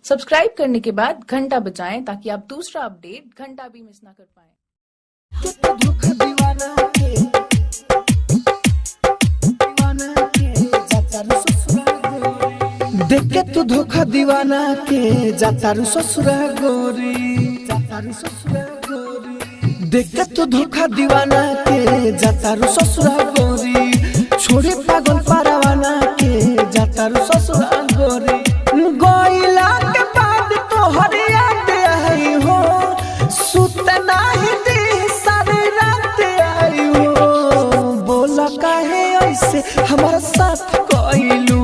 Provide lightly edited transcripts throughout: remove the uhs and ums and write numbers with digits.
Subscribe करने के बाद घंटा बजाएं ताकि आप दूसरा अपडेट घंटा भी मिस ना कर पाएं। देख के तू धोखा दीवाना के जातारू ससुरा गोरी, जातारू ससुरा गोरी। देख के तू धोखा दीवाना के जातारू ससुरा गोरी, छोड़े पागल परवाना के जातारू ससुरा गोरी। गोइला के बाद तो हर याद आई हो, सुत नहीं दी सारी रात आई हो। बोला काहे ऐसे हमारा साथ कोइलू,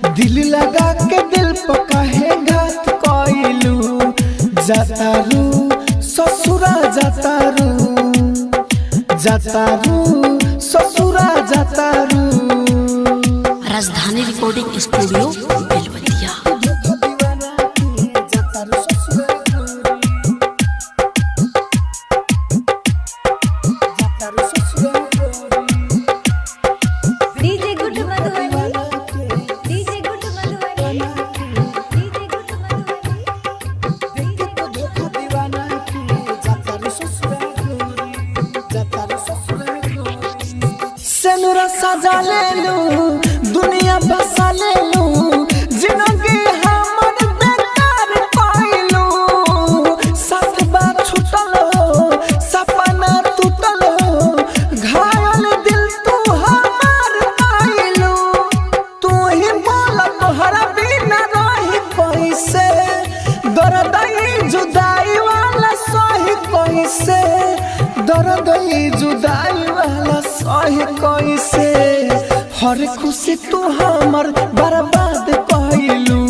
दिल लगा के दिल पर काहे घात कोइलू। जातारू ससुरा जातारू, जातारू ससुरा जातारू। राजधानी रिकॉर्डिंग स्टूडियो बेलवतिया। सेनुरा सजा ले लू, दुनिया बसा ले लू, जिंदगी हमर बेकार पाइलू। साथ बात छूटल हो, सपना टूटल हो, घायल दिल तू हमार पाइलू। तू ही बोला तोहरा बिना रही कैसे, दर्द जुदाई वाला सही कैसे, दर्द जुदाई वाला सही कैसे। हर खुशी तू हमर बर्बाद कइलू,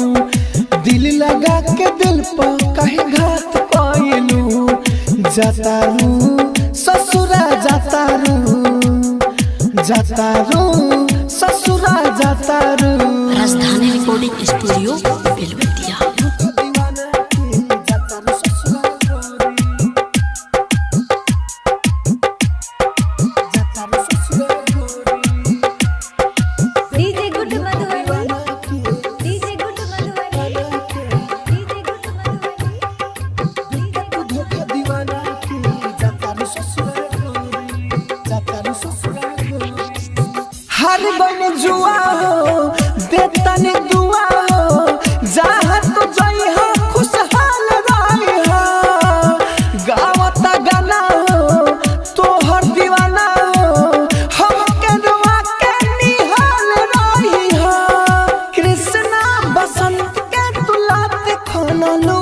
दिल लगा के दिल पर कहीं घात कइलू। जातारू ससुरा जातारू, जातारू ससुरा जातारू। राजधानी रिकॉर्डिंग स्टूडियो बेलवतिया। हर बन जुआ हो, देतन दुआ हो, जहाँ तो जाई हो खुशहाल रही हो। गावता गाना हो तोहर दीवाना हो, हमके रुआ के निहाल रही हो। कृष्णा बसंत के तुलाते खनलू,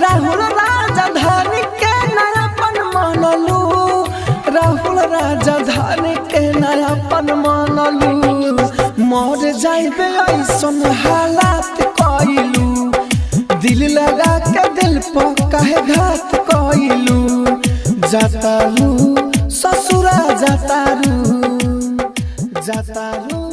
राहुल राजधानी के नयापन मानलू, राहुल राजधानी के नयापन मानलू। मर जाइबे ऐसन हालात कइलू, दिल लगा के दिल पर काहे घात कइलू। जातारू ससुरा जातारू, जातारू।